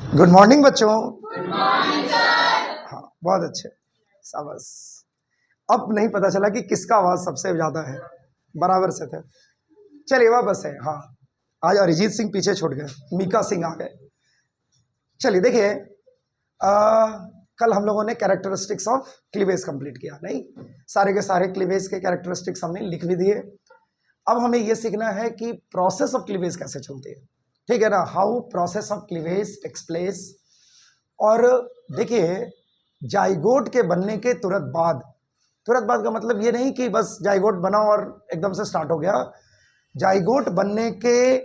Good morning बच्चों। हाँ, बहुत अच्छे, शाबाश। अब नहीं पता चला कि किसका आवाज सबसे ज्यादा है, बराबर से थे। चलिए वह बस है। हाँ, आज अरिजीत सिंह पीछे छूट गए, मीका सिंह आ गए। चलिए देखिए, कल हम लोगों ने कैरेक्टरिस्टिक्स ऑफ क्लीवेज कंप्लीट किया, नहीं? सारे के सारे क्लीवेज के कैरेक्टरिस्टिक्स हमने लिख भी दिए। अब हमें यह सीखना है कि प्रोसेस ऑफ क्लीवेज कैसे चलती है, ठीक है ना? How process of cleavage takes place. और देखिए, जाइगोट के बनने के तुरंत बाद का मतलब ये नहीं कि बस जाइगोट बना और एकदम से स्टार्ट हो गया। जाइगोट बनने के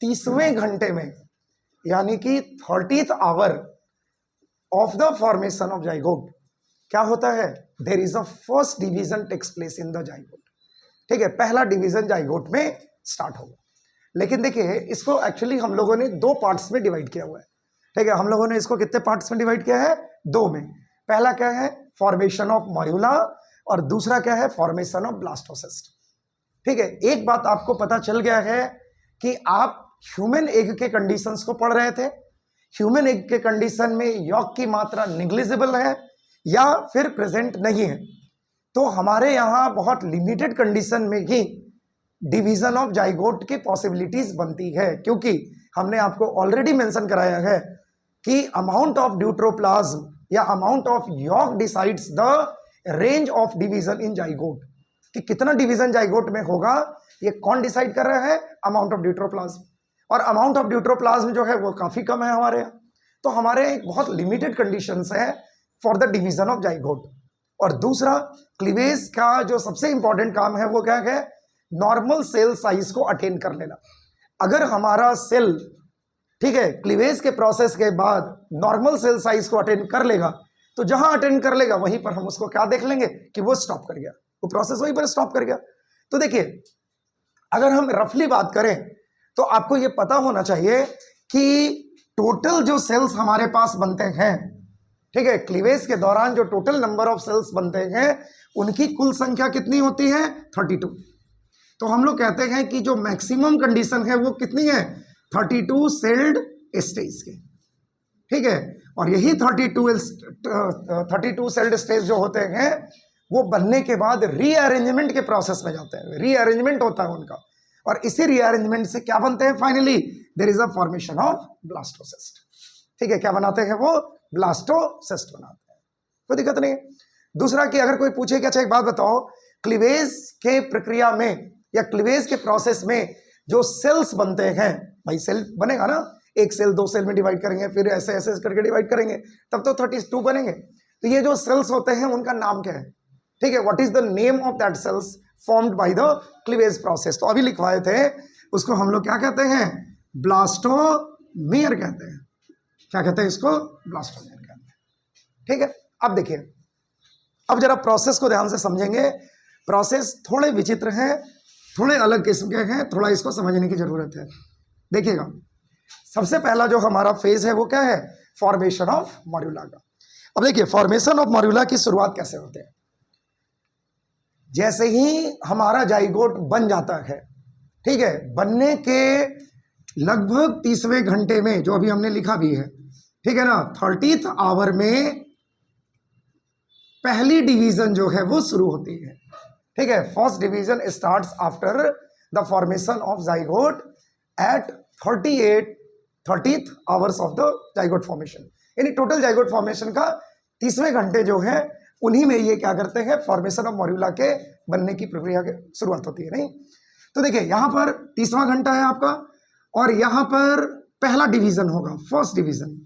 30वें घंटे में, यानी कि 30th hour of the formation of zygote, क्या होता है? There is a first division takes place in the zygote. ठीक है, पहला डिवीजन जाइगोट में स्टार्ट होगा। लेकिन देखिए, इसको एक्चुअली हम लोगों ने दो पार्ट्स में डिवाइड किया हुआ है। ठीक है, हम लोगों ने इसको कितने पार्ट्स में डिवाइड किया है? दो में। पहला क्या है? फॉर्मेशन ऑफ मॉर्यूला, और दूसरा क्या है? Formation of blastocyst. ठीक है, एक बात आपको पता चल गया है कि आप ह्यूमन एग के कंडीशंस को पढ़ रहे थे। ह्यूमन एग के कंडीशन में यॉक की मात्रा निग्लिजिबल है या फिर प्रेजेंट नहीं है। तो हमारे यहां बहुत लिमिटेड कंडीशन में ही डिवीजन ऑफ जाइगोट की पॉसिबिलिटीज बनती है, क्योंकि हमने आपको ऑलरेडी मेंशन कराया है कि अमाउंट ऑफ ड्यूट्रोप्लाज्म या amount of York decides the range of division in zygote. कि कितना डिवीजन जाइगोट में होगा, ये कौन डिसाइड कर रहा है? Amount of deutoplasm. और अमाउंट ऑफ ड्यूट्रोप्लाज्म जो है वो काफी कम है हमारे यहाँ। तो हमारे बहुत लिमिटेड कंडीशंस है for the division of zygote. और दूसरा, क्लीवेज का जो सबसे इंपॉर्टेंट काम है वो क्या है? नॉर्मल सेल साइज को अटेन कर लेना। अगर हमारा सेल, ठीक है, क्लीवेज के प्रोसेस के बाद नॉर्मल सेल साइज को अटेन कर लेगा, तो जहां अटेन कर लेगा वहीं पर हम उसको क्या देख लेंगे कि वो स्टॉप कर गया, वो प्रोसेस वहीं पर स्टॉप कर गया। तो देखिए, अगर हम रफली बात करें तो आपको ये पता होना चाहिए कि टोटल जो सेल्स हमारे पास बनते हैं, ठीक है, क्लीवेज के दौरान जो टोटल नंबर ऑफ सेल्स बनते हैं उनकी कुल संख्या कितनी होती है? 32। तो हम लोग कहते हैं कि जो मैक्सिमम कंडीशन है वो कितनी है? 32 सेल्ड स्टेज के। ठीक है, और यही 32 सेल्ड स्टेज जो होते हैं वो बनने के बाद रीअरेंजमेंट के प्रोसेस में जाते हैं। रीअरेंजमेंट होता है उनका, और इसी रीअरेंजमेंट से क्या बनते हैं? Finally there is a formation of blastocyst. ठीक है, क्या बनाते हैं वो? ब्लास्टोसिस्ट बनाते हैं। कोई दिक्कत नहीं है। दूसरा कि अगर कोई पूछे कि अच्छा एक बात बताओ, क्लीवेज के प्रक्रिया में या क्लीवेज के प्रोसेस में जो सेल्स बनते हैं, भाई सेल बनेगा ना, एक सेल दो सेल में डिवाइड करेंगे, फिर ऐसे ऐसे करके डिवाइड करेंगे, तब तो 32 बनेंगे। तो ये जो सेल्स होते हैं उनका नाम क्या है? ठीक है, what is the name of that cells formed by the cleavage process? तो अभी लिखवाए थे, उसको हम लोग क्या कहते हैं? ब्लास्टोमियर कहते हैं। क्या कहते हैं इसको? ब्लास्टोमियर कहते हैं। ठीक है, अब देखिए, अब जरा प्रोसेस को ध्यान से समझेंगे। प्रोसेस थोड़े विचित्र हैं, थोड़े अलग किस्म के हैं, थोड़ा इसको समझने की जरूरत है। देखिएगा, सबसे पहला जो हमारा फेज है वो क्या है? फॉर्मेशन ऑफ मॉर्यूला का। अब देखिए, फॉर्मेशन ऑफ मॉर्यूला की शुरुआत कैसे होते हैं? जैसे ही हमारा जाइगोट बन जाता है, ठीक है, बनने के लगभग 30वें घंटे में, जो अभी हमने लिखा भी है, ठीक है ना, 30th आवर में पहली डिवीजन जो है वो शुरू होती है। ठीक है, first division starts after the formation of zygote at 30th hours of the zygote formation. यानी टोटल जाइगोट फॉर्मेशन का 30वें घंटे जो है उन्हीं में ये क्या करते हैं? फॉर्मेशन ऑफ मॉर्यूला के बनने की प्रक्रिया की शुरुआत होती है, नहीं? तो देखिए, यहां पर 30वां घंटा है आपका, और यहां पर पहला डिवीजन होगा, फर्स्ट डिवीजन।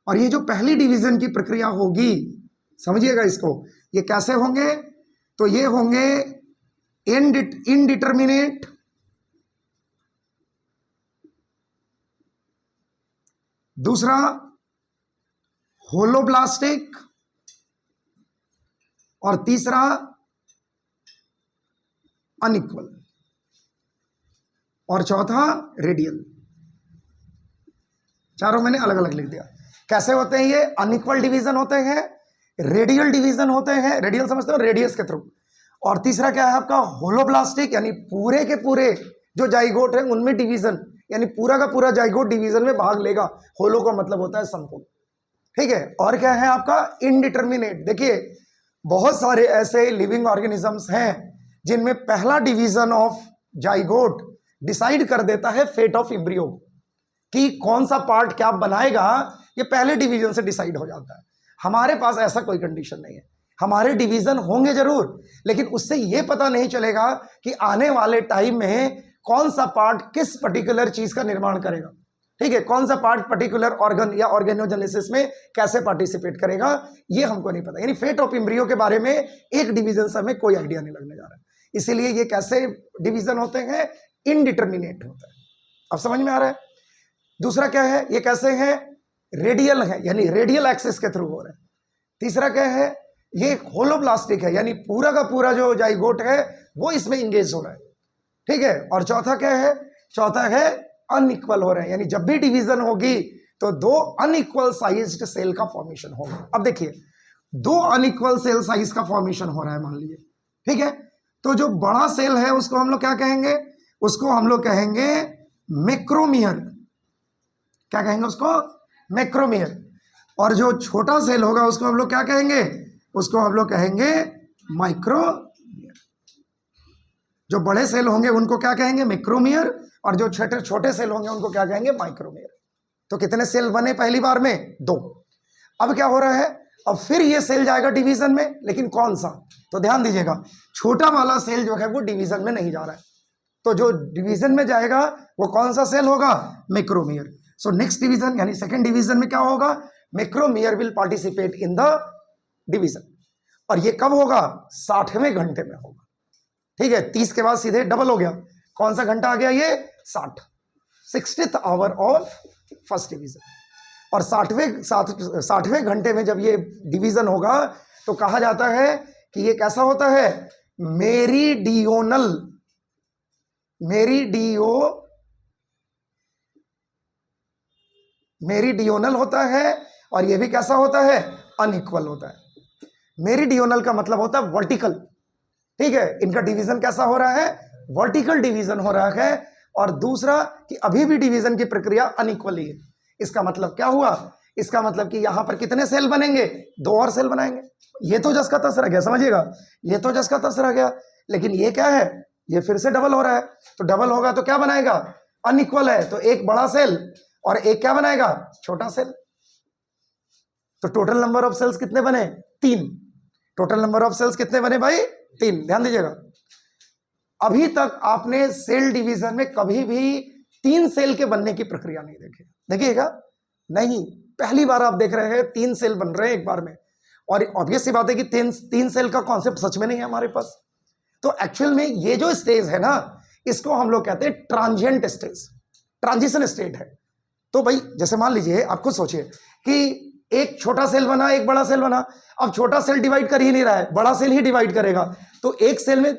और ये जो पहली डिवीजन की प्रक्रिया होगी, समझिएगा इसको, ये कैसे होंगे? तो ये होंगे इनडिटर्मिनेट, दूसरा होलोब्लास्टिक, और तीसरा अनइक्वल, और चौथा रेडियल। चारों मैंने अलग अलग लिख दिया। कैसे होते हैं ये? अनइक्वल डिवीजन होते हैं, रेडियल डिवीजन होते हैं, रेडियल समझते हो, रेडियस के थ्रू। और तीसरा क्या है आपका? होलोब्लास्टिक, यानी पूरे के पूरे जो जाइगोट है उनमें डिवीजन, यानी पूरा का पूरा जाइगोट डिवीजन में भाग लेगा। होलो का मतलब होता है संपूर्ण, ठीक है। और क्या है आपका इनडिटर्मिनेट। देखिए बहुत सारे ऐसे लिविंग ऑर्गेनिजम्स हैं जिनमें पहला डिवीजन ऑफ जाइगोट डिसाइड कर देता है फेट ऑफ एम्ब्रियो, कि कौन सा पार्ट क्या बनाएगा, ये पहले डिवीजन से डिसाइड हो जाता है। हमारे पास ऐसा कोई कंडीशन नहीं है। हमारे डिवीजन होंगे जरूर, लेकिन उससे ये पता नहीं चलेगा कि आने वाले टाइम में कौन सा पार्ट किस पर्टिकुलर चीज का निर्माण करेगा, ठीक है, कौन सा पार्ट पर्टिकुलर ऑर्गन या ऑर्गेनोजेनेसिस में कैसे पार्टिसिपेट करेगा, ये हमको नहीं पता। यानी फेट ऑफ एम्ब्रियो के बारे में एक डिवीजन से हमें कोई आइडिया नहीं लगने जा रहा है। इसीलिए ये कैसे डिवीजन होते हैं, इनडिटर्मिनेट होता है। अब समझ में आ रहा है। दूसरा क्या है, ये कैसे हैं, रेडियल है, यानी रेडियल एक्सिस के थ्रू हो रहे हैं। तीसरा क्या है, ये होलोब्लास्टिक है, यानी पूरा का पूरा जो जाइगोट है वो इसमें इंगेज हो रहा है, ठीक है। और चौथा क्या है, चौथा है अनइक्वल हो रहे हैं, यानी जब भी डिवीजन होगी तो दो अनइक्वल साइज्ड सेल का फॉर्मेशन होगा। अब देखिए दो अनइक्वल सेल साइज का फॉर्मेशन हो रहा है मान लीजिए, ठीक है। तो जो बड़ा सेल है उसको हम लोग क्या कहेंगे, उसको हम लोग कहेंगे मैक्रोमियर। क्या कहेंगे उसको, मैक्रोमियर। और जो छोटा सेल होगा उसको हम लोग क्या कहेंगे, उसको हम लोग कहेंगे माइक्रोमियर। जो बड़े सेल होंगे उनको क्या कहेंगे, मैक्रोमियर, और जो छोटे छोटे सेल होंगे उनको क्या कहेंगे, माइक्रोमियर। तो कितने सेल बने पहली बार में, दो। अब क्या हो रहा है, अब फिर ये सेल जाएगा डिवीजन में, लेकिन कौन सा, तो ध्यान दीजिएगा छोटा वाला सेल जो है वो डिवीजन में नहीं जा रहा है। तो जो डिवीजन में जाएगा वो कौन सा सेल होगा, मैक्रोमियर। सो नेक्स्ट डिवीजन यानी सेकंड डिवीजन में क्या होगा, macromere will participate in the division. और ये कब होगा, 60वें घंटे में होगा, ठीक है। 30 के बाद सीधे डबल हो गया, कौन सा घंटा आ गया, ये 60th hour of first division. और 60वें घंटे में जब ये डिवीजन होगा तो कहा जाता है कि ये कैसा होता है, मेरीडियोनल होता है। और ये भी कैसा होता है, अनइक्वल होता है। मेरीडियोनल का मतलब होता है वर्टिकल, ठीक है। इनका डिवीजन कैसा हो रहा है, वर्टिकल डिवीजन हो रहा है। और दूसरा कि अभी भी डिवीजन की प्रक्रिया अनइक्वली है। इसका मतलब क्या हुआ, इसका मतलब कि यहां पर कितने सेल बनेंगे, दो और सेल बनाएंगे। ये तो जस का तस रह गया, समझिएगा, ये तो जस का तस रह गया। लेकिन ये क्या है, ये फिर से डबल हो रहा है। तो डबल होगा तो क्या बनाएगा, अनइक्वल है, तो एक बड़ा सेल और एक क्या बनाएगा, छोटा सेल। तो टोटल नंबर ऑफ सेल्स कितने बने, 3। टोटल नंबर ऑफ सेल्स कितने बने भाई, 3। ध्यान दीजिएगा, अभी तक आपने सेल डिवीजन में कभी भी 3 सेल के बनने की प्रक्रिया नहीं देखी, देखिएगा नहीं, पहली बार आप देख रहे हैं 3 सेल बन रहे हैं एक बार में। और ऑब्वियस सी बात है कि 3 सेल का कॉन्सेप्ट सच में नहीं है हमारे पास। तो एक्चुअल में ये जो स्टेज है ना, इसको हम लोग कहते हैं ट्रांजिएंट स्टेज, ट्रांजिशन स्टेट है। तो भाई जैसे मान लीजिए, आप खुद सोचिए कि एक छोटा सेल बना, एक बड़ा सेल बना। अब छोटा सेल डिवाइड कर ही नहीं रहा है, बड़ा सेल ही डिवाइड करेगा। तो एक सेल में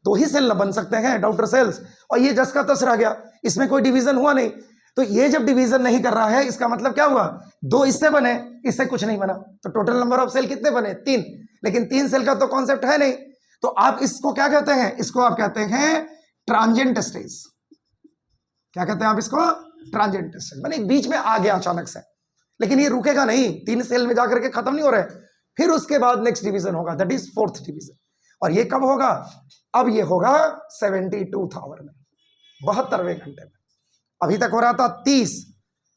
2 ही सेल बन सकते हैं, डॉक्टर सेल्स, और ये जस का तस रह गया, इसमें कोई डिवीजन हुआ नहीं। तो ये जब डिवीजन नहीं कर रहा है, इसका मतलब क्या हुआ, 2 इससे बने, इससे कुछ नहीं बना। तो टोटल नंबर ऑफ सेल कितने बने, 3। लेकिन 3 सेल का तो कॉन्सेप्ट है नहीं। तो आप इसको क्या कहते हैं, इसको आप कहते हैं ट्रांजिएंट स्टेज। क्या कहते हैं आप इसको, ट्रांजिएंट स्टेज। मैंने बीच में आ गया अचानक से, लेकिन ये रुकेगा नहीं, 3 सेल में जाकर के खत्म नहीं हो रहा है। फिर उसके बाद नेक्स्ट डिवीजन होगा, दैट इज 4th डिवीजन। और ये कब होगा, अब ये होगा 72th आवर में, 72वें घंटे में। अभी तक हो रहा था 30,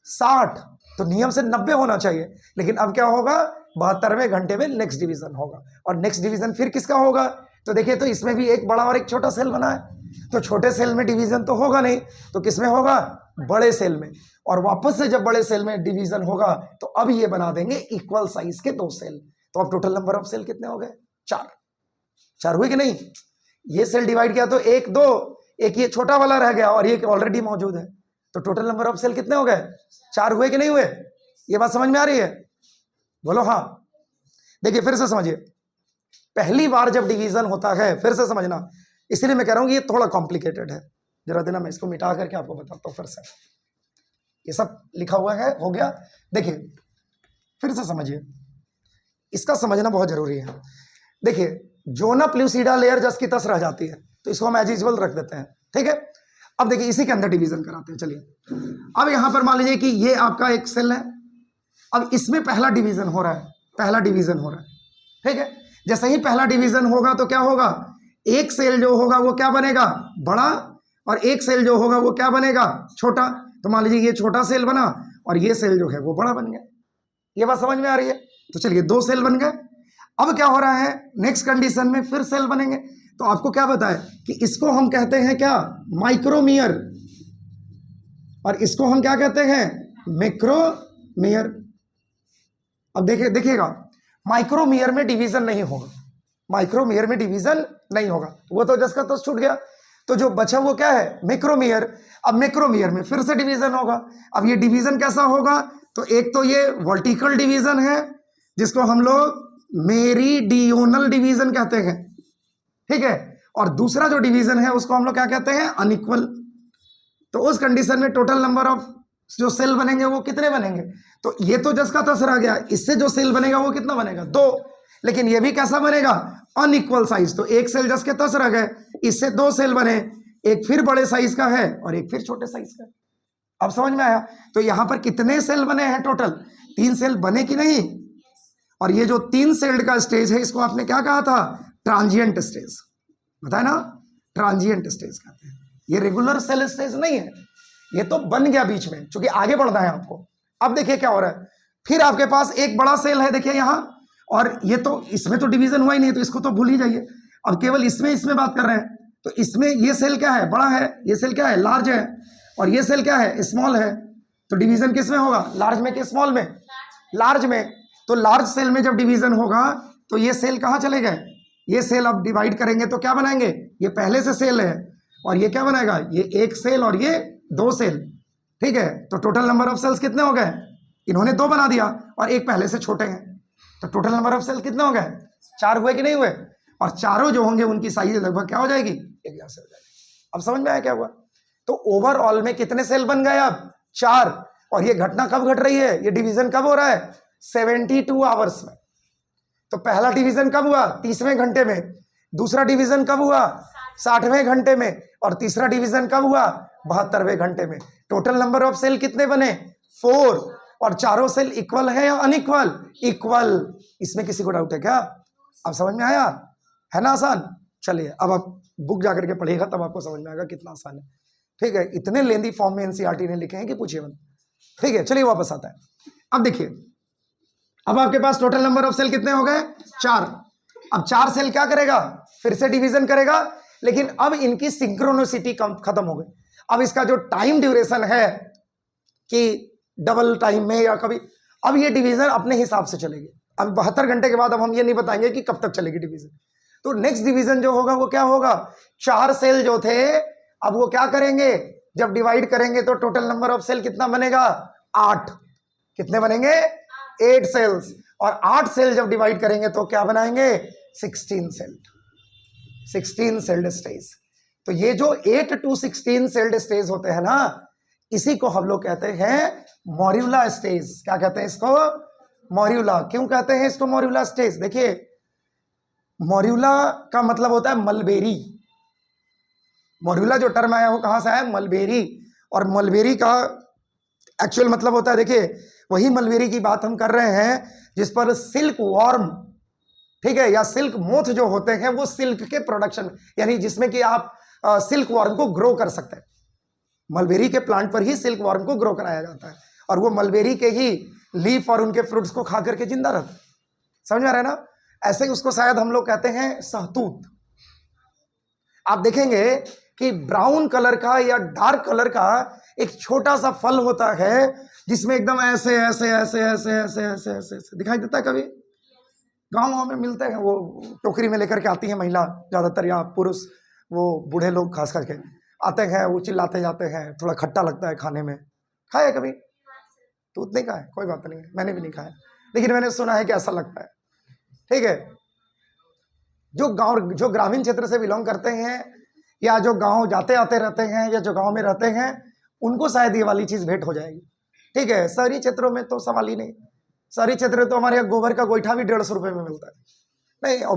60, तो नियम से 90 होना चाहिए। लेकिन अब क्या होगा, 72वें घंटे में नेक्स्ट डिवीजन होगा। और नेक्स्ट डिवीजन फिर किसका होगा, तो देखिए, तो इसमें भी एक बड़ा और एक छोटा सेल बना है। तो छोटे सेल में डिवीजन तो होगा नहीं, तो किसमें होगा, बड़े सेल में। और वापस से जब बड़े सेल में डिवीजन होगा तो अब ये बना देंगे इक्वल साइज के 2 सेल। तो अब टोटल नंबर ऑफ सेल कितने हो गए, 4 हुए कि नहीं। ये सेल डिवाइड किया तो 1, 2, एक ये छोटा वाला रह गया और ये ऑलरेडी मौजूद है। तो टोटल नंबर ऑफ सेल कितने हो गए, 4 हुए कि नहीं हुए। ये बात समझ में आ रही है, बोलो हाँ। देखिए फिर से समझिए, पहली बार जब डिवीजन होता है, फिर से समझना, इसलिए मैं कह रहा हूं कि ये थोड़ा कॉम्प्लिकेटेड है। जरा देना, मैं इसको मिटा करके आपको बताता हूं फिर से। ये सब लिखा हुआ है, हो गया। देखिए फिर से समझिए, इसका समझना बहुत जरूरी है। देखिए जोना प्लूसिडा लेयर जस की तस रह जाती है, तो इसको हम एज यूजुअल रख देते हैं, ठीक है। अब देखिए इसी के अंदर डिवीजन कराते हैं। चलिए अब यहां पर मान लीजिए कि ये आपका एक सेल है, अब इसमें पहला डिवीजन हो रहा है, पहला डिवीजन हो रहा है, ठीक है। जैसे ही पहला डिवीजन होगा तो क्या होगा, एक सेल जो होगा वो क्या बनेगा, बड़ा, और एक सेल जो होगा वो क्या बनेगा, छोटा। तो मान लीजिए ये छोटा सेल बना और ये सेल जो है वो बड़ा बन गया। ये बात समझ में आ रही है? तो चलिए दो सेल बन गए। अब क्या हो रहा है, नेक्स्ट कंडीशन में फिर सेल बनेंगे। तो आपको क्या पता है कि इसको हम कहते हैं क्या, माइक्रोमीयर, और इसको हम क्या कहते हैं, मैक्रोमीयर। अब देखिएगा माइक्रोमीयर में डिवीजन नहीं होगा, माइक्रोमीयर में डिवीजन नहीं होगा, वो तो जस का तस छूट गया। तो जो बचा वो क्या है, मैक्रोमीयर। अब मैक्रोमीयर में फिर से डिवीजन होगा। अब ये डिवीजन कैसा होगा, तो एक तो ये वर्टिकल डिवीजन है जिसको हम लोग मेरीडियोनल डिवीजन कहते हैं, ठीक है, और दूसरा जो डिवीजन है उसको हम लोग क्या कहते हैं, अनइक्वल। तो उस कंडीशन में टोटल नंबर ऑफ जो सेल बनेंगे वो कितने बनेंगे, तो ये तो जस का तस रह गया, इससे जो सेल बनेगा वो कितना बनेगा, दो। लेकिन ये भी कैसा बनेगा, अनइक्वल साइज। तो एक सेल जस के तस रह गए, इससे दो सेल बने, एक फिर बड़े साइज का है और एक फिर छोटे साइज का है। अब समझ में आया? तो यहां पर कितने सेल बने हैं टोटल, तीन सेल बने कि नहीं। और ये जो तीन सेल्ड का स्टेज है इसको आपने क्या कहा था, ट्रांजिएंट स्टेज, बताया ना, ट्रांजिएंट स्टेज कहते हैं। ये रेगुलर सेल स्टेज नहीं है, ये तो बन गया बीच में, क्योंकि आगे बढ़ना है आपको। अब देखिए क्या हो रहा है, फिर आपके पास एक बड़ा सेल है, देखिए यहां, और ये तो इसमें तो डिवीजन हुआ ही नहीं, तो इसको तो भूल ही जाइए। अब केवल इसमें बात कर रहे हैं। तो इसमें ये सेल क्या है, बड़ा है, ये सेल क्या है, लार्ज है, और ये सेल क्या है, स्मॉल है। तो डिवीजन किस में होगा, लार्ज में कि स्मॉल में, लार्ज में। तो लार्ज सेल में जब डिवीजन होगा तो ये सेल कहां चले गए, ये सेल अब डिवाइड करेंगे तो क्या बनाएंगे, ये पहले से सेल है, और ये क्या बनाएगा, ये एक सेल और ये दो सेल, ठीक है। तो टोटल नंबर ऑफ सेल्स कितने हो गए, इन्होंने दो बना दिया और एक पहले से छोटे हैं, तो टोटल नंबर ऑफ सेल कितने हो गए, चार हुए कि नहीं हुए। और चारों जो होंगे उनकी साइज लगभग क्या हो जाएगी, एक जैसे हो जाएगी। अब समझ में आया क्या हुआ। तो ओवरऑल में कितने सेल बन गए, अब चार। और ये घटना कब घट रही है, ये डिवीजन कब हो रहा है, 72 आवर्स में। तो पहला डिवीजन कब हुआ, 30वें घंटे में, दूसरा डिवीजन कब हुआ, 60वें घंटे में, और तीसरा डिवीजन कब हुआ, 72वें घंटे में। टोटल नंबर ऑफ सेल कितने बने, 4। और चारों सेल इक्वल है या अनइक्वल, इक्वल। इसमें किसी को डाउट है क्या, अब समझ में आया, है ना आसान। चलिए अब आप बुक जाकर के पढ़िएगा तब आपको समझ में आएगा कितना आसान है, ठीक है। इतने लेंदी फॉर्म में एनसीईआरटी ने लिखे हैं कि पूछिए मत, ठीक है। चलिए वापस आता है। अब देखिए, अब आपके पास टोटल नंबर ऑफ सेल कितने हो गए, 4। अब 4 सेल क्या करेगा, फिर से डिवीजन करेगा, लेकिन अब इनकी सिंक्रोनोसिटी खत्म हो गई। अब इसका जो टाइम ड्यूरेशन है कि डबल टाइम में या कभी, अब ये डिवीजन अपने हिसाब से चलेगी। अब 72 घंटे के बाद अब हम ये नहीं बताएंगे कि कब तक चलेगी डिवीजन। तो नेक्स्ट डिवीजन जो होगा वो क्या होगा, 4 सेल जो थे अब वो क्या करेंगे, जब डिवाइड करेंगे तो टोटल नंबर ऑफ सेल कितना बनेगा, 8। कितने बनेंगे, 8 सेल्स। और 8 सेल जब डिवाइड करेंगे तो क्या बनाएंगे, 16 सेल, 16 सेल्ड स्टेज। तो ये जो 8 to 16 सेल्ड स्टेज होते हैं ना, इसी को हम लोग कहते हैं मॉड्यूला स्टेज। क्या कहते हैं इसको, मॉड्यूला। क्यों कहते हैं इसको मॉड्यूला स्टेज, देखिए मॉड्यूला का मतलब होता है मलबेरी। मॉड्यूला जो टर्म आया वो कहां से आया, मलबेरी। और मलबेरी का एक्चुअल मतलब होता है, देखिए वही मलबेरी की बात हम कर रहे हैं जिस पर सिल्क वॉर्म, ठीक है, या सिल्क मोथ जो होते हैं वो सिल्क के प्रोडक्शन, यानी जिसमें कि आप सिल्क वॉर्म को ग्रो कर सकते हैं। मलबेरी के प्लांट पर ही सिल्क वॉर्म को ग्रो कराया जाता है, और वो मलबेरी के ही लीफ और उनके फ्रूट्स को खा करके जिंदा रहता है। समझ में आ रहा है ना। ऐसे ही उसको शायद हम लोग कहते हैं सहतूत। आप देखेंगे कि ब्राउन कलर का या डार्क कलर का एक छोटा सा फल होता है जिसमें एकदम ऐसे ऐसे ऐसे ऐसे ऐसे ऐसे ऐसे ऐसे दिखाई देता है। कभी गाँव में मिलते हैं, वो टोकरी में लेकर के आती है महिला ज्यादातर, या पुरुष, वो बूढ़े लोग खास करके आते हैं, वो चिल्लाते जाते हैं, थोड़ा खट्टा लगता है खाने में। खाया कभी, तूत नहीं खाया, कोई बात नहीं है, मैंने भी नहीं खाया, लेकिन मैंने सुना है कि ऐसा लगता है, ठीक है। जो ग्रामीण क्षेत्र से बिलोंग करते हैं, या जो गांव जाते आते रहते हैं, या जो गांव में रहते हैं, उनको शायद ये वाली चीज भेंट हो जाएगी, ठीक है। शहरी क्षेत्रों में तो सवाल ही नहीं। शहरी क्षेत्र में तो हमारे यहाँ गोबर का गोईठा भी 150 रुपए में मिलता है। नहीं, और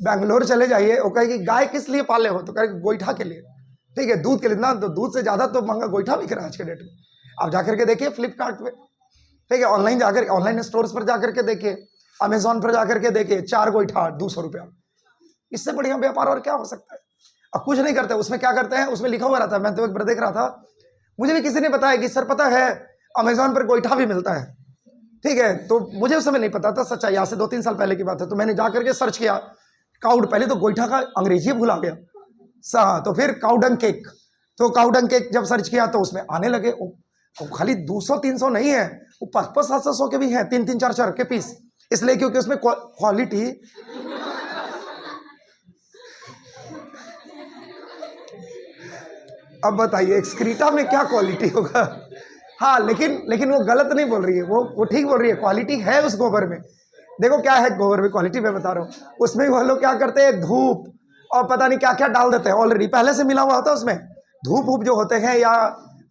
बैंगलोर चले जाइए, वो कहेगी गाय किस लिए पाले हो, तो कहेगी गोईठा के लिए, ठीक है, दूध के लिए ना, तो दूध से ज्यादा तो महंगा गोईठा बिक रहा है आज के डेट में। आप जाकर के देखिए फ्लिपकार्ट पे, ठीक है, ऑनलाइन जाकर, ऑनलाइन स्टोर्स पर जाकर के देखिए, अमेजोन पर जाकर के देखिए, 4 गोईठा 200 रुपया। इससे बढ़िया व्यापार और क्या हो सकता है। अब कुछ नहीं करते, उसमें क्या करते हैं, उसमें लिखा हुआ रहता है, मैं तो एक बार देख रहा था, मुझे भी किसी ने बताया कि सर पता है अमेजोन पर गोईठा भी मिलता है, ठीक है। तो मुझे उस समय नहीं पता था, सच्चाई आज से 2-3 साल पहले की बात है। तो मैंने जाकर के सर्च किया काउड, पहले तो गोईठा का अंग्रेजी भूला गया सा, तो फिर काउडंग केक, तो काउडंग केक जब सर्च किया तो उसमें आने लगे, वो खाली 200-300 नहीं है, वो 500-700 के भी हैं, 3-3-4-4 के पीस, इसलिए क्योंकि उसमें क्वालिटी। अब बताइए एक्सक्रीटा में क्या क्वालिटी होगा। हाँ, लेकिन वो गलत नहीं बोल रही है, वो ठीक बोल रही है, क्वालिटी है उस गोबर में। देखो क्या है गोबर में क्वालिटी, मैं बता रहा हूँ। उसमें वो लोग क्या करते हैं, धूप और पता नहीं क्या क्या डाल देते हैं, ऑलरेडी पहले से मिला हुआ होता है उसमें, धूप उप जो होते हैं, या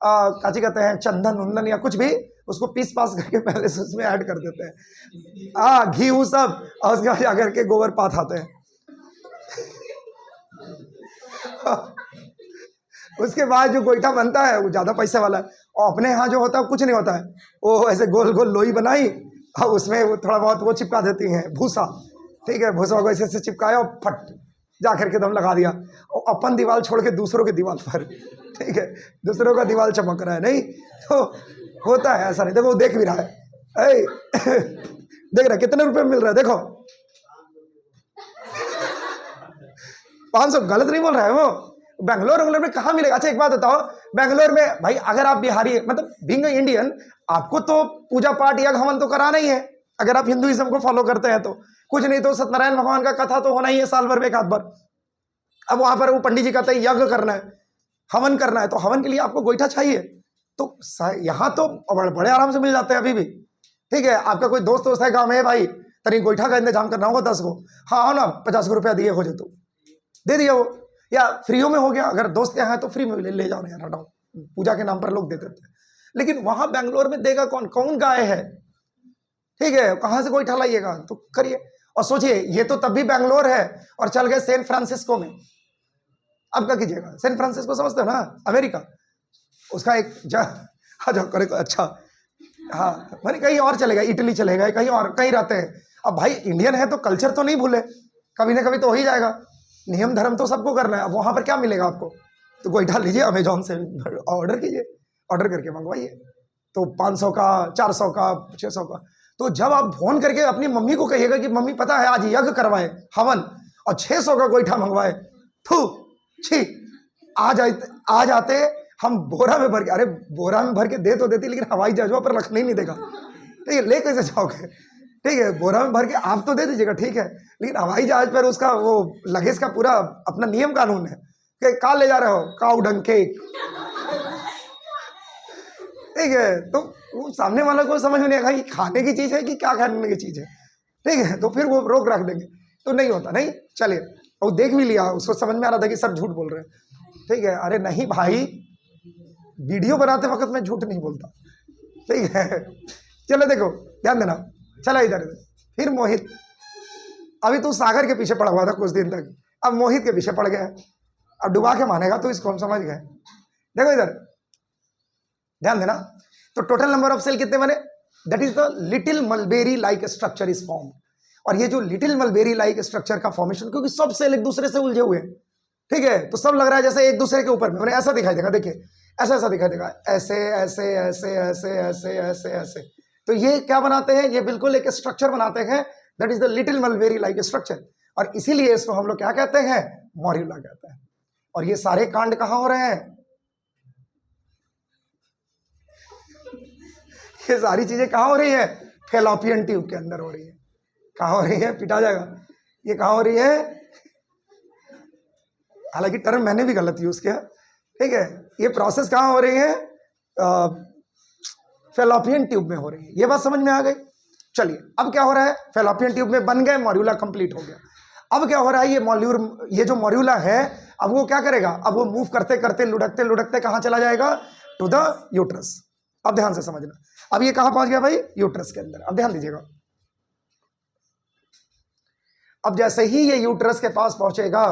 काची कहते हैं, चंदन उंदन या कुछ भी, उसको पीस पास करके पहले से उसमें ऐड कर देते हैं, घी वो सब, और उसके बाद जाकर के गोबर पात आते हैं। उसके बाद जो गोईठा बनता है वो ज्यादा पैसे वाला है, और अपने यहाँ जो होता है कुछ नहीं होता है, वो ऐसे गोल गोल लोई बनाई और उसमें वो थोड़ा बहुत वो चिपका देती हैं भूसा, ठीक है, भूसा को ऐसे चिपकाया और फट जा करके दम लगा दिया, और अपन दीवार छोड़ के दूसरों की दीवार पर, ठीक है, दूसरों का दीवार चमक रहा है, नहीं तो होता है ऐसा नहीं। देखो देख भी रहा है, देख रहा है कितने रुपए मिल रहा है, देखो 500, गलत नहीं बोल रहा है वो। बेंगलोर में कहाँ मिलेगा। अच्छा एक बात बताओ, बेंगलोर में भाई अगर आप बिहारी, मतलब बीइंग इंडियन, आपको तो पूजा पाठ यज्ञ हवन तो कराना ही है, अगर आप हिंदुइज्म को फॉलो करते हैं तो, कुछ नहीं तो सत्यनारायण भगवान का कथा तो होना ही है साल भर में एक आध बार। अब वहां पर वो पंडित जी कहते हैं यज्ञ करना है, हवन करना है, तो हवन के लिए आपको गोईठा चाहिए, तो यहाँ तो बड़े आराम से मिल जाते हैं अभी भी, ठीक है। आपका कोई दोस्त है गाँव में, भाई तरी गोईठा का इंतजाम करना होगा 10 को, हाँ हो ना, 50 रुपया दिए हो जाए तो दे दिया वो, या फ्रीओ में हो गया, अगर दोस्त के यहाँ है तो फ्री में ले जाओ यार, हटाओ, पूजा के नाम पर लोग दे देते हैं। लेकिन वहां बेंगलोर में देगा कौन, कौन गाय है, ठीक है, कहां से गोईठा लाइएगा, तो करिए। और सोचिए ये तो तब भी बेंगलोर है, और चल गए सैन फ्रांसिस्को में, अब क्या कीजिएगा। सैन फ्रांसिस्को समझते हो ना, अमेरिका, उसका एक अच्छा, हाँ मैंने कहीं और चलेगा, इटली चलेगा, कहीं और कहीं रहते हैं। अब भाई इंडियन है तो कल्चर तो नहीं भूले, कभी ना कभी तो हो ही जाएगा, नियम धर्म तो सबको करना है। अब वहां पर क्या मिलेगा आपको, तो गोईठा लीजिए अमेजोन से, ऑर्डर कीजिए, ऑर्डर करके मंगवाइए, तो 500 का, 400 का, 600 का। तो जब आप फोन करके अपनी मम्मी को कहिएगा कि मम्मी पता है आज यज्ञ करवाए हवन, और 600 का गोईठा मंगवाए, थू छी, आ जाते हम बोरा में भर के, अरे बोरा में भर के दे तो देती, लेकिन हवाई जहाजों पर रखने ही नहीं देगा, ठीक है, ले कैसे जाओगे, ठीक है, बोरा में भर के आप तो दे दीजिएगा, ठीक है, लेकिन हवाई जहाज पर उसका वो लगेज का पूरा अपना नियम कानून है कि कहाँ ले जा रहे हो, काउडंग केक, ठीक है। तो वो सामने वाला को समझ में नहीं आएगा कि खाने की चीज है कि क्या खाने की चीज है, ठीक है, तो फिर वो रोक रख देंगे, तो नहीं होता, नहीं चलिए। और देख भी लिया, उसको समझ में आ रहा था कि सब झूठ बोल रहे हैं, ठीक है, अरे नहीं भाई, वीडियो बनाते वक्त मैं झूठ नहीं बोलता, ठीक है। चलो देखो ध्यान देना, चला इधर, फिर मोहित, अभी तू सागर के पीछे पड़ा हुआ था कुछ दिन तक, अब मोहित के पीछे पड़ गया, अब डुबा के मानेगा तो इसको हम समझ गए। देखो इधर ध्यान देना, तो टोटल नंबर ऑफ सेल कितने बने, that is the little mulberry like structure is form. और ये जो लिटिल मलबेरी लाइक स्ट्रक्चर का फॉर्मेशन, क्योंकि सब सेल एक दूसरे से उलझे हुए हैं, ठीक है, तो सब लग रहा है जैसे एक दूसरे के ऊपर में, ऐसा दिखाई देगा, देखिए ऐसा ऐसा दिखाई देगा, ऐसे ऐसे ऐसे ऐसे ऐसे ऐसे ऐसे, तो ये क्या बनाते हैं, ये बिल्कुल एक स्ट्रक्चर बनाते हैं, that is the little mulberry like structure. और इसीलिए इसको हम लोग क्या कहते हैं, मॉर्यूला कहते हैं। और ये सारे कांड कहाँ हो रहे हैं, ये सारी चीजें कहाँ हो रही है, फेलोपियन ट्यूब के अंदर हो रही है। कहाँ हो रही है, पिटा जाएगा, ये कहाँ हो रही है, हालांकि टर्म मैंने भी गलत यूज किया, ठीक है, ये प्रोसेस कहाँ हो रही है, फेलोपियन ट्यूब में हो रही है। ये बात समझ में आ गई। चलिए अब क्या हो रहा है, फेलोपियन ट्यूब में बन गए, मॉर्यूला कंप्लीट हो गया। अब क्या हो रहा है, ये जो मॉर्यूला है, अब वो क्या करेगा, अब वो मूव करते करते लुढ़कते लुढ़कते कहाँ चला जाएगा, टू द यूट्रस। अब ध्यान से समझना, अब ये कहाँ पहुंच गया भाई, यूट्रस के अंदर। अब ध्यान दीजिएगा, अब जैसे ही ये यूट्रस के पास पहुंचेगा,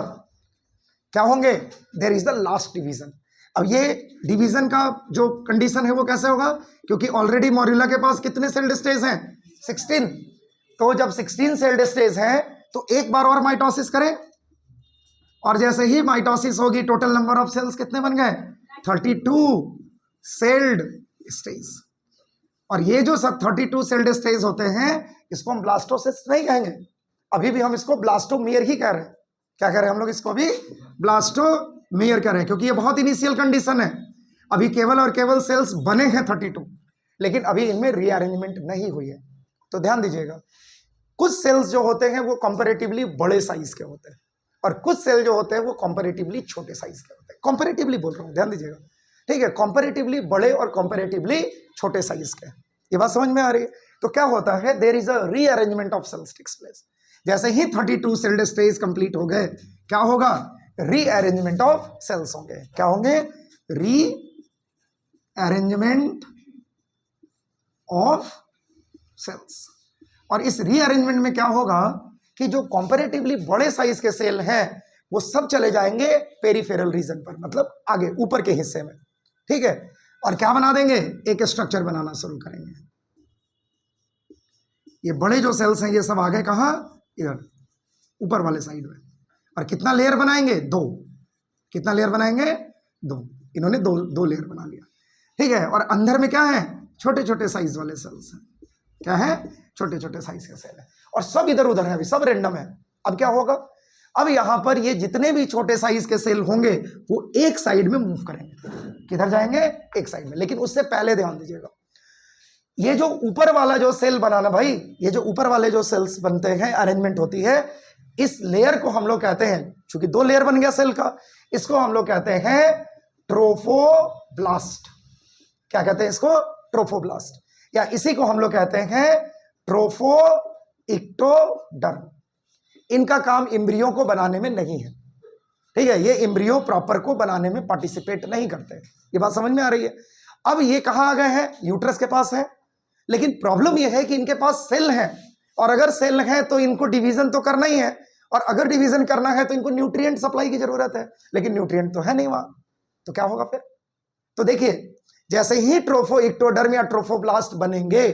क्या होंगे? There is the last division. अब ये डिवीजन का जो कंडीशन है वो कैसे होगा? क्योंकि ऑलरेडी मोरिल्ला के पास कितने सेल्ड स्टेज हैं? 16। तो जब 16 सेल्ड स्टेज हैं तो एक बार और माइटोसिस करें, और जैसे ही माइटोसिस होगी टोटल नंबर ऑफ सेल्स कितने बन गए? 32 सेल्ड स्टेज। और ये जो सब 32 सेल्ड स्टेज होते हैं इसको हम ब्लास्टोसिस्ट नहीं कहेंगे, अभी भी हम इसको ब्लास्टोमियर ही कह रहे हैं। क्या कह रहे हैं हम लोग? इसको भी ब्लास्टोमियर कह रहे हैं, क्योंकि ये बहुत इनिशियल कंडीशन है। अभी केवल और केवल सेल्स बने हैं 32, लेकिन अभी इनमें रीअरेंजमेंट नहीं हुई है। तो ध्यान दीजिएगा, कुछ सेल्स जो होते हैं वो कंपैरेटिवली बड़े साइज के होते हैं, और कुछ सेल जो होते हैं वो कंपैरेटिवली छोटे साइज के होते हैं। कंपैरेटिवली बोल रहा हूं, ध्यान दीजिएगा, ठीक है? कंपैरेटिवली बड़े और कंपैरेटिवली छोटे साइज के। ये बात समझ में आ रही है? तो क्या होता है? There is a rearrangement of cells takes place. जैसे ही 32 सेल्ड स्टेज कंप्लीट हो गए, क्या होगा? रीअरेंजमेंट ऑफ सेल्स होंगे। क्या होंगे? Rearrangement of cells. और इस रीअरेंजमेंट में क्या होगा कि जो कंपैरेटिवली बड़े साइज के सेल हैं वो सब चले जाएंगे पेरिफेरल रीजन पर, मतलब आगे ऊपर के हिस्से में, ठीक है? और क्या बना देंगे? एक स्ट्रक्चर बनाना शुरू करेंगे। ये बड़े जो सेल्स हैं ये सब आ गए कहां? इधर ऊपर वाले साइड में। और कितना लेयर बनाएंगे? 2। कितना लेयर बनाएंगे? 2। इन्होंने दो लेयर बना लिया, ठीक है? और अंदर में क्या है? छोटे छोटे साइज वाले सेल्स हैं। क्या है? छोटे छोटे साइज के सेल है, और सब इधर उधर है, अभी सब रेंडम है। अब क्या होगा? अब यहां पर ये जितने भी छोटे साइज के सेल होंगे वो एक साइड में मूव करेंगे। किधर जाएंगे? एक साइड में। लेकिन उससे पहले ध्यान दीजिएगा, ये जो ऊपर वाला जो सेल बना ना भाई, ये जो ऊपर वाले जो सेल्स बनते हैं, अरेंजमेंट होती है, इस लेयर को हम लोग कहते हैं, चूंकि 2 लेयर बन गया सेल का, इसको हम लोग कहते हैं ट्रोफोब्लास्ट। क्या कहते हैं इसको? ट्रोफोब्लास्ट। या इसी को हम लोग कहते हैं ट्रोफोइक्टोडर्म। इनका काम इम्ब्रियो को बनाने में नहीं है, ठीक है? ये इम्ब्रियो प्रॉपर को बनाने में पार्टिसिपेट नहीं करते। ये बात समझ में आ रही है? अब ये कहां आ गए हैं? यूट्रस के पास है। लेकिन प्रॉब्लम ये है कि इनके पास सेल है, और अगर सेल है तो इनको डिवीजन तो करना ही है, और अगर डिवीजन करना है तो इनको न्यूट्रिएंट सप्लाई की जरूरत है, लेकिन न्यूट्रिएंट तो है नहीं वहां। तो क्या होगा फिर? तो देखिए, जैसे ही ट्रोफोइक्टोडर्म या ट्रोफोब्लास्ट बनेंगे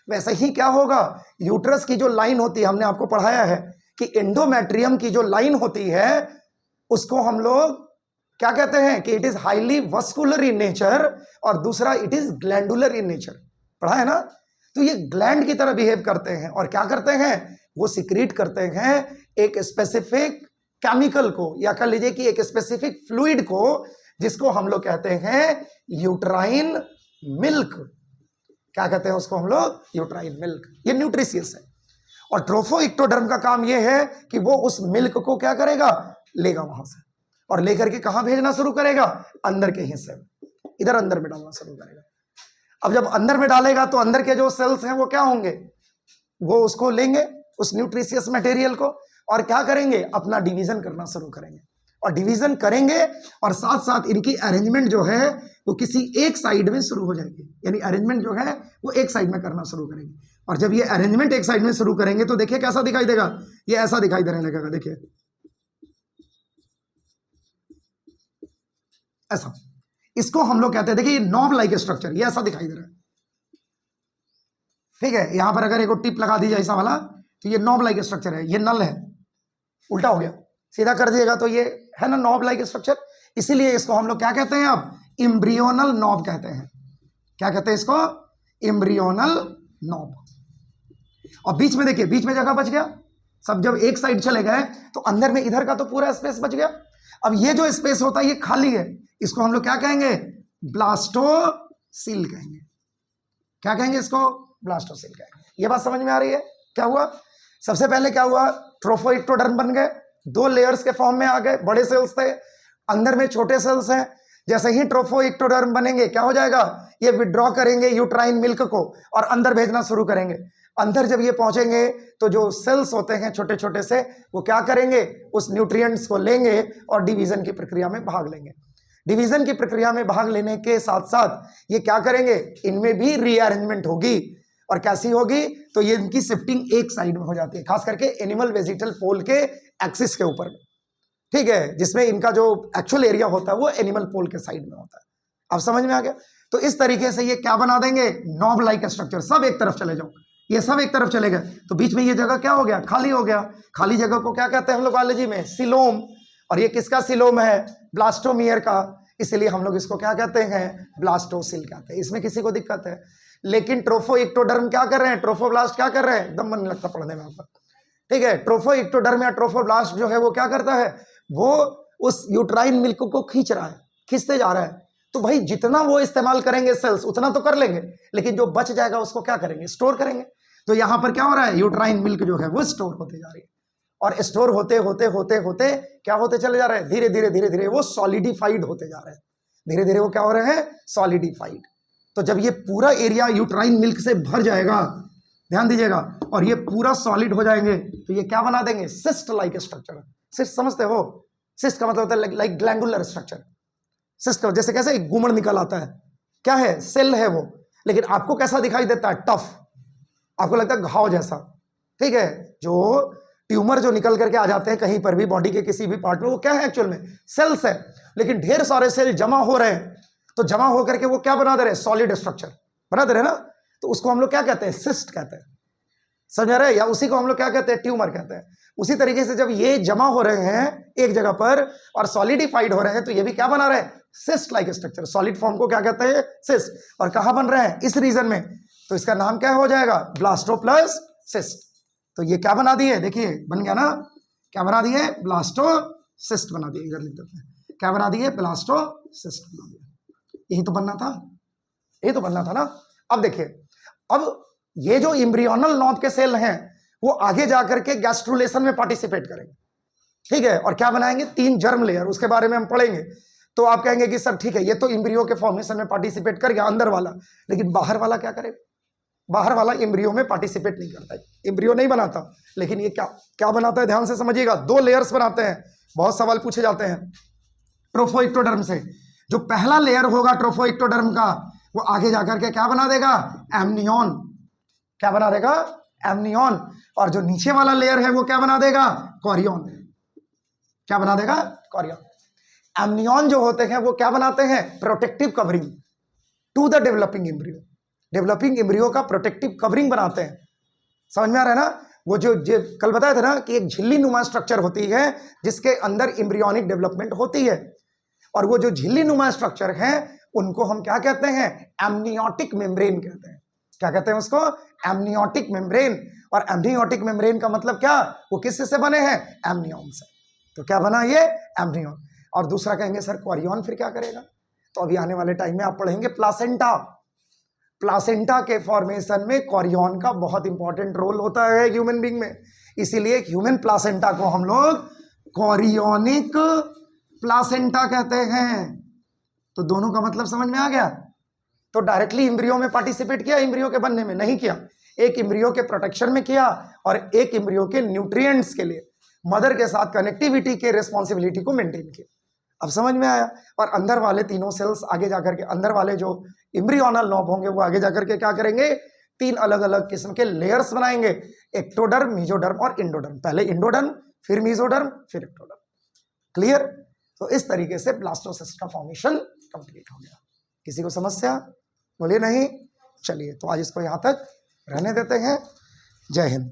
वैसे ही क्या होगा? यूट्रस की जो लाइन होती है, हमने आपको पढ़ाया है कि एंडोमेट्रियम की जो लाइन होती है उसको हम लोग क्या कहते हैं? कि it is highly vascular in nature, और दूसरा it is glandular in nature. पढ़ा है ना? तो ये ग्लैंड की तरह बिहेव करते हैं, और क्या करते हैं? वो सिक्रीट करते हैं एक स्पेसिफिक केमिकल को, या कह लीजिए कि एक स्पेसिफिक फ्लूइड को, जिसको हम लोग कहते हैं यूट्राइन मिल्क। क्या कहते हैं उसको हम लोग? Uterine milk. ये न्यूट्रिशियस है। और ट्रोफोइक्टोडर्म का काम ये है कि वो उस मिल्क को क्या करेगा? लेगा वहां से, और लेकर के कहां भेजना शुरू करेगा? अंदर के हिस्से में, इधर अंदर में डालना शुरू करेगा। अब जब अंदर में डालेगा तो अंदर के जो सेल्स हैं वो क्या होंगे? वो उसको लेंगे, उस न्यूट्रिशियस मटेरियल को, और क्या करेंगे? अपना डिवीजन करना शुरू करेंगे। और डिवीजन करेंगे, और साथ साथ इनकी अरेंजमेंट जो है वो किसी एक साइड में शुरू हो जाएगी। यानी अरेंजमेंट जो है वो एक साइड में करना शुरू करेंगे। और जब ये अरेंजमेंट एक साइड में शुरू करेंगे तो देखिए कैसा दिखाई देगा? ये ऐसा दिखाई देने लगेगा। देखिए ऐसा, इसको हम लोग कहते हैं, देखिए नॉब लाइक स्ट्रक्चर, ये ऐसा दिखाई दे रहा है, ठीक है? यहां पर अगर एक टिप लगा दी जाए ऐसा वाला, तो ये नॉब लाइक स्ट्रक्चर है। ये नल है, उल्टा हो गया, सीधा कर दिएगा तो ये है ना नॉब लाइक स्ट्रक्चर। इसीलिए इसको हम लोग क्या कहते हैं? अब इम्ब्रियोनल नॉब कहते हैं। क्या कहते हैं इसको? इम्ब्रियोनल नॉब। और बीच में देखिए, बीच में जगह बच गया। सब जब एक साइड चले गए तो अंदर में इधर का तो पूरा स्पेस बच गया। अब ये जो स्पेस होता है ये खाली है, इसको हम लोग क्या कहेंगे? ब्लास्टोसील कहेंगे। क्या कहेंगे इसको? ब्लास्टोसील कहेंगे। ये बात समझ में आ रही है? क्या हुआ? सबसे पहले क्या हुआ? ट्रोफोइक्टोडर्म बन गए, 2 लेयर्स के फॉर्म में आ गए। बड़े सेल्स थे, अंदर में छोटे सेल्स हैं। जैसे ही ट्रोफोइक्टोडर्म बनेंगे क्या हो जाएगा? ये विड्रॉ करेंगे यूट्राइन मिल्क को और अंदर भेजना शुरू करेंगे। अंदर जब ये पहुंचेंगे तो जो सेल्स होते हैं छोटे छोटे से, वो क्या करेंगे? उस न्यूट्रिएंट्स को लेंगे और डिवीजन की प्रक्रिया में भाग लेंगे। डिवीजन की प्रक्रिया में भाग लेने के साथ साथ ये क्या करेंगे? इनमें भी रीअरेंजमेंट होगी। और कैसी होगी? तो ये इनकी शिफ्टिंग एक साइड में हो जाती है, खास करके एनिमल वेजिटल पोल के एक्सिस के ऊपर में। ठीक है, जिसमें इनका जो एक्चुअल एरिया होता है वो एनिमल पोल के साइड में होता है। अब समझ में आ गया? तो इस तरीके से ये क्या बना देंगे, नॉब लाइक स्ट्रक्चर। सब एक तरफ चले जाओ, ये सब एक तरफ चले गए, तो बीच में ये जगह क्या हो गया, खाली हो गया। खाली जगह को क्या कहते हैं हम लोग बायोलॉजी में, सिलोम। और ये किसका सिलोम है, ब्लास्टोमियर का, इसलिए हम लोग इसको क्या कहते हैं, ब्लास्टोसिल कहते हैं। इसमें किसी को दिक्कत है? लेकिन ट्रोफो इक्टोडर्म क्या कर रहे हैं, ट्रोफोब्लास्ट क्या कर रहे हैं, एकदम मन नहीं लगता पढ़ने में आपका, ठीक है। ट्रोफो इक्टोडर्म या ट्रोफोब्लास्ट जो है वो क्या करता है, वो उस यूट्राइन मिल्क को खींच रहा है, खींचते जा रहा है। तो भाई जितना वो इस्तेमाल करेंगे सेल्स उतना तो कर लेंगे, लेकिन जो बच जाएगा उसको क्या करेंगे, स्टोर करेंगे। तो यहां पर क्या हो रहा है, यूट्राइन मिल्क जो है वो स्टोर होते जा रही है, और स्टोर होते होते होते होते क्या होते चले जा रहे हैं, धीरे धीरे धीरे धीरे वो सॉलिडिफाइड होते जा रहे हैं। धीरे धीरे वो क्या हो रहे हैं, सॉलिडिफाइड। तो जब ये पूरा एरिया यूट्राइन मिल्क से भर जाएगा, ध्यान दीजिएगा, और ये पूरा सॉलिड हो जाएंगे, तो ये क्या बना देंगे, सिस्ट लाइक स्ट्रक्चर। सिस्ट समझते हो, सिस्ट का मतलब होता है लाइक ग्लैंडुलर स्ट्रक्चर। सिस्ट जैसे कैसे एक गुमड़ निकल आता है, क्या है, सेल है वो, लेकिन आपको कैसा दिखाई देता है, टफ, आपको लगता है घाव जैसा, ठीक है। जो ट्यूमर जो निकल करके आ जाते हैं कहीं पर भी बॉडी के किसी भी पार्ट में, वो क्या है, एक्चुअल में सेल्स है, लेकिन ढेर सारे सेल जमा हो रहे हैं, तो जमा होकर के वो क्या बना दे रहे हैं, सॉलिड स्ट्रक्चर बना दे रहे हैं ना। तो उसको हम लोग क्या कहते हैं, सिस्ट कहते हैं, समझ रहे हैं, या उसी को हम लोग क्या कहते हैं, ट्यूमर कहते हैं। उसी तरीके से जब ये जमा हो रहे हैं एक जगह पर और सॉलिडिफाइड हो रहे हैं, तो ये भी क्या बना रहे हैं, cyst like structure. Solid form को क्या कहते हैं, सिस्ट। और कहां बन रहे हैं, इस रीजन में, तो इसका नाम क्या हो जाएगा, ब्लास्टोप्लस सिस्ट। तो ये क्या बना दिए, देखिए बन गया ना, क्या बना दिए, ब्लास्टोसिस्ट बना दिए, इधर लिख देते हैं, क्या बना दिए, ब्लास्टोसिस्ट बना दिया। यही तो बनना था, यही तो बनना था ना। अब देखिए, अब ये जो इम्ब्रियोनल नॉब के सेल हैं वो आगे जाकर के गैस्ट्रुलेशन में पार्टिसिपेट करेंगे, ठीक है, और क्या बनाएंगे, 3 जर्म लेयर, उसके बारे में हम पढ़ेंगे। तो आप कहेंगे कि सर ठीक है, ये तो इम्ब्रियो के फॉर्मेशन में पार्टिसिपेट कर गया अंदर वाला, लेकिन बाहर वाला क्या करेगा, बाहर वाला इम्ब्रियो में पार्टिसिपेट नहीं करता है, इम्ब्रियो नहीं बनाता, लेकिन ये क्या क्या बनाता है, ध्यान से समझिएगा, 2 लेयर्स बनाते हैं। बहुत सवाल पूछे जाते हैं ट्रोफो इक्टोडर्म से। जो पहला लेयर होगा ट्रोफो इक्टोडर्म का, वो आगे जाकर के क्या बना देगा, एमनियन, क्या बना देगा, एमनियन। और जो नीचे वाला लेयर है वो क्या बना देगा, कॉरियन, क्या बना देगा, कॉरियन। एमनियन जो होते हैं वो क्या बनाते हैं, protective covering to the developing embryo. Developing embryo का प्रोटेक्टिव कवरिंग बनाते हैं, समझ में आ रहा है ना। वो जो कल बताया था ना कि एक झिल्ली नुमा स्ट्रक्चर होती है जिसके अंदर एम्ब्रियोनिक डेवलपमेंट होती है, और वो जो झिल्ली नुमा स्ट्रक्चर है उनको हम क्या कहते हैं, एमनियोटिक मेम्ब्रेन कहते हैं। क्या कहते हैं उसको, एमनियोटिक मेम्ब्रेन। और एमनियोटिक मेम्ब्रेन का मतलब क्या, वो किससे से बने हैं, एमनियन से। तो क्या बना ये, एमनियन। और दूसरा कहेंगे सर क्वारियन फिर क्या करेगा, तो अभी आने वाले टाइम में आप पढ़ेंगे प्लासेंटा। प्लासेंटा के फॉर्मेशन में क्वारियन का बहुत इंपॉर्टेंट रोल होता है ह्यूमन बीइंग में, इसीलिए ह्यूमन प्लासेंटा को हम लोग क्वारियोनिक प्लासेंटा कहते हैं। तो दोनों का मतलब समझ में आ गया। तो डायरेक्टली इम्ब्रियो में पार्टिसिपेट किया, इम्ब्रियो के बनने में नहीं किया, एक इम्ब्रियो के प्रोटेक्शन में किया और एक इम्ब्रियो के न्यूट्रिएंट्स के लिए मदर के साथ कनेक्टिविटी के रिस्पॉन्सिबिलिटी को मेंटेन किया। अब समझ में आया। और अंदर वाले तीनों सेल्स आगे जाकर के, अंदर वाले जो इम्ब्रियोनल नॉब होंगे वो आगे जाकर के क्या करेंगे, 3 अलग अलग किस्म के लेयर्स बनाएंगे, एक्टोडर्म, मेसोडर्म और इंडोडर्म। पहले इंडोडर्म, फिर मेसोडर्म, फिर एक्टोडर्म। क्लियर। तो इस तरीके से ब्लास्टोसिस्ट का फॉर्मेशन कंप्लीट हो गया। किसी को समस्या, बोलिए नहीं। चलिए तो आज इसको यहां तक रहने देते हैं। जय हिंद।